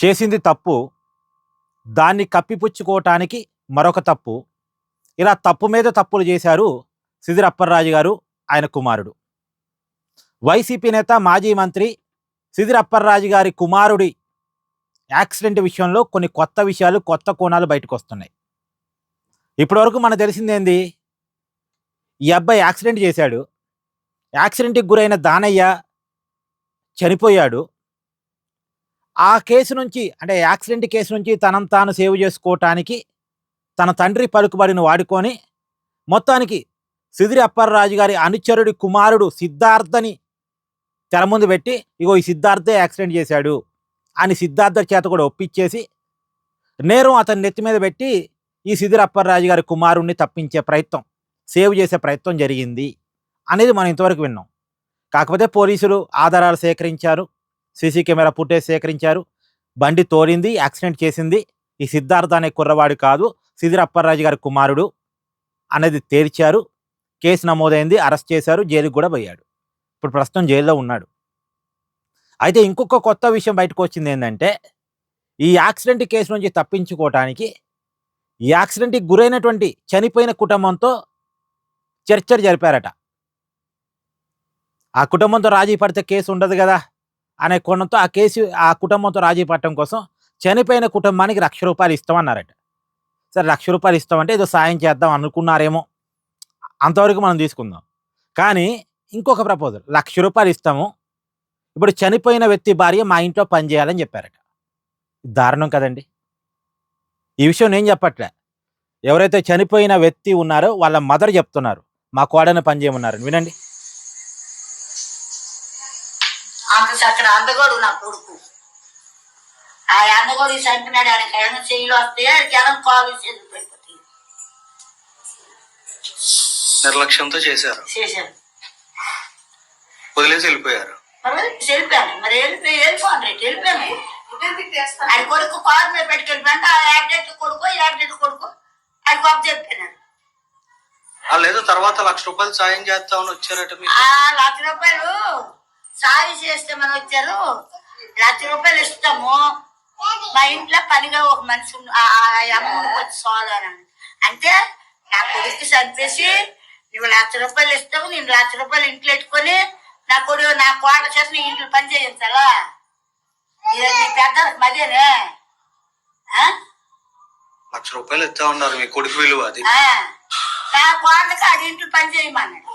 చేసింది తప్పు, దాన్ని కప్పిపుచ్చుకోవటానికి మరొక తప్పు. ఇలా తప్పు మీద తప్పులు చేశారు సిదిరి అప్పర్రాజు గారు, ఆయన కుమారుడు. వైసీపీ నేత మాజీ మంత్రి సిదిరి అప్పర్రాజు గారి కుమారుడి యాక్సిడెంట్ విషయంలో కొన్ని కొత్త విషయాలు, కొత్త కోణాలు బయటకు వస్తున్నాయి. ఇప్పటివరకు మనకు తెలిసిందేంది, ఈ అబ్బాయి యాక్సిడెంట్ చేశాడు, యాక్సిడెంట్కి గురైన దానయ్య చనిపోయాడు. ఆ కేసు నుంచి, అంటే యాక్సిడెంట్ కేసు నుంచి తనను తాను సేవ్ చేసుకోవటానికి తన తండ్రి పలుకుబడిని వాడుకొని మొత్తానికి సిదిరి అప్పర్రాజు గారి అనుచరుడి కుమారుడు సిద్ధార్థని తెర ముందు పెట్టి, ఇగో ఈ సిద్ధార్థే యాక్సిడెంట్ చేశాడు అని సిద్ధార్థ చేత కూడా ఒప్పించేసి నేరం అతని నెత్తి మీద పెట్టి ఈ సిదిరి అప్పర్రాజు గారి కుమారుణ్ణి తప్పించే ప్రయత్నం, సేవ్ చేసే ప్రయత్నం జరిగింది అనేది మనం ఇంతవరకు విన్నాం. కాకపోతే పోలీసులు ఆధారాలు సేకరించారు, సీసీ కెమెరా ఫుటేజ్ సేకరించారు. బండి తోలింది, యాక్సిడెంట్ చేసింది ఈ సిద్ధార్థ అనే కుర్రవాడు కాదు, సిదిరి అప్పర్రాజు గారి కుమారుడు అనేది తేల్చారు. కేసు నమోదైంది, అరెస్ట్ చేశారు, జైలుకి కూడా పోయాడు. ఇప్పుడు ప్రస్తుతం జైల్లో ఉన్నాడు. అయితే ఇంకొక కొత్త విషయం బయటకు వచ్చింది ఏంటంటే, ఈ యాక్సిడెంట్ కేసు నుంచి తప్పించుకోవటానికి ఈ యాక్సిడెంట్కి గురైనటువంటి చనిపోయిన కుటుంబంతో చర్చలు జరిపారట. ఆ కుటుంబంతో రాజీ పడితే కేసు ఉండదు కదా అనే కోణంతో ఆ కుటుంబంతో రాజీ పడటం కోసం చనిపోయిన కుటుంబానికి ₹1,00,000 ఇస్తామన్నారట. సరే, ₹1,00,000 ఇస్తామంటే ఏదో సాయం చేద్దాం అనుకున్నారేమో, అంతవరకు మనం తీసుకుందాం. కానీ ఇంకొక ప్రపోజల్, ₹1,00,000 ఇస్తాము, ఇప్పుడు చనిపోయిన వ్యక్తి భార్య మా ఇంట్లో పనిచేయాలని చెప్పారట. దారుణం కదండి. ఈ విషయం నేను చెప్పట్లే, ఎవరైతే చనిపోయిన వ్యక్తి ఉన్నారో వాళ్ళ మదర్ చెప్తున్నారు, మా కోడని పనిచేయమన్నారు. వినండి. అక్కడ అందగోడు నా కొడుకు, ఆ అందగోడు చంపినాడు, ఆయనకి ఏమైనా చెయ్యిలు వస్తే జనం కాలు చేసిపోయి నిర్లక్ష్యంతో చేశారు, వదిలేసి వెళ్ళిపోయారు. వెళ్ళిపోయాను, మరి వెళ్ళిపోండి, వెళ్ళిపోయాను. ఆయన కొడుకు కారు మీద పెట్టుకెళ్ళిపోయాను, ఆ యాక్సిడెంట్ కొడుకు ఆయన గొప్ప చెప్పినాడు. లేదు, తర్వాత ₹1,00,000 సాయం చేస్తామని వచ్చారట. ₹1,00,000 సాయం చేస్తే మనం వచ్చారు, ₹1,00,000 ఇస్తాము, మా ఇంట్లో పనిగా ఒక మనిషి అమ్మకి వచ్చి సోదరు అంటే, నా కొడుకు చంపేసి నువ్వు ₹1,00,000 ఇస్తావు, నేను ₹1,00,000 ఇంట్లో పెట్టుకొని నా కోళ్ళ చేత నీ ఇంట్లో పని చేయించాలా? ఇవన్నీ పెద్దలకు మదేనే. ₹1,00,000 ఇస్తా ఉన్నారు, మీ కొడుకు విలువ అది. నా కోళ్ళకి అది ఇంట్లో పని చేయమన్నాడు.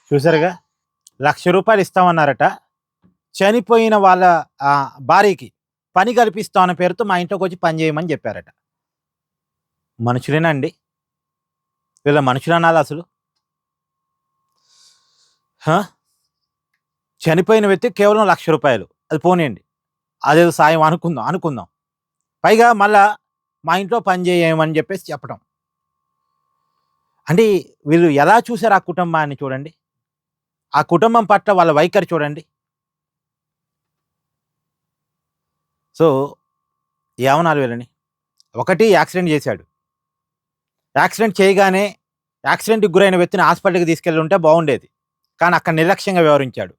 చూసారుగా, ₹1,00,000 ఇస్తామన్నారట. చనిపోయిన వాళ్ళ భార్యకి పని కల్పిస్తామన్న పేరుతో మా ఇంట్లోకి వచ్చి పని చేయమని చెప్పారట. మనుషులేనండి వీళ్ళ, మనుషులు అనాలి అసలు? చనిపోయిన వ్యక్తి కేవలం ₹1,00,000, అది పోనీయండి, అదేదో సాయం అనుకుందాం. పైగా మళ్ళా మా ఇంట్లో పని చేయమని చెప్పేసి చెప్పడం. అంటే వీళ్ళు ఎలా చూశారు ఆ కుటుంబాన్ని చూడండి, ఆ కుటుంబం పట్ల వాళ్ళ వైఖరి చూడండి. సో ఏమనాలి వీళ్ళని? ఒకటి, యాక్సిడెంట్ చేశాడు, యాక్సిడెంట్ చేయగానే యాక్సిడెంట్కి గురైన వ్యక్తిని హాస్పిటల్కి తీసుకెళ్ళి ఉంటే బాగుండేది, కానీ అక్కడ నిర్లక్ష్యంగా వ్యవహరించాడు,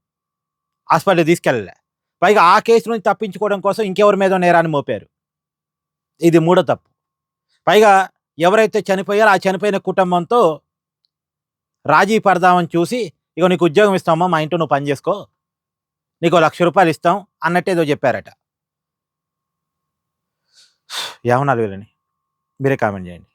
హాస్పిటల్కి తీసుకెళ్ళలే. పైగా ఆ కేసు నుంచి తప్పించుకోవడం కోసం ఇంకెవరి మీద నేరాన్ని మోపారు, ఇది మూడో తప్పు. పైగా ఎవరైతే చనిపోయారో ఆ చనిపోయిన కుటుంబంతో రాజీ పడదామని చూసి, ఇగో నీకు ఉద్యోగం ఇస్తామా, మా ఇంట్లో నువ్వు పని చేసుకో, నీకు ₹1,00,000 ఇస్తాం అన్నట్టేదో చెప్పారట. ఏమనాలి వీళ్ళని? మీరే కామెంట్ చేయండి.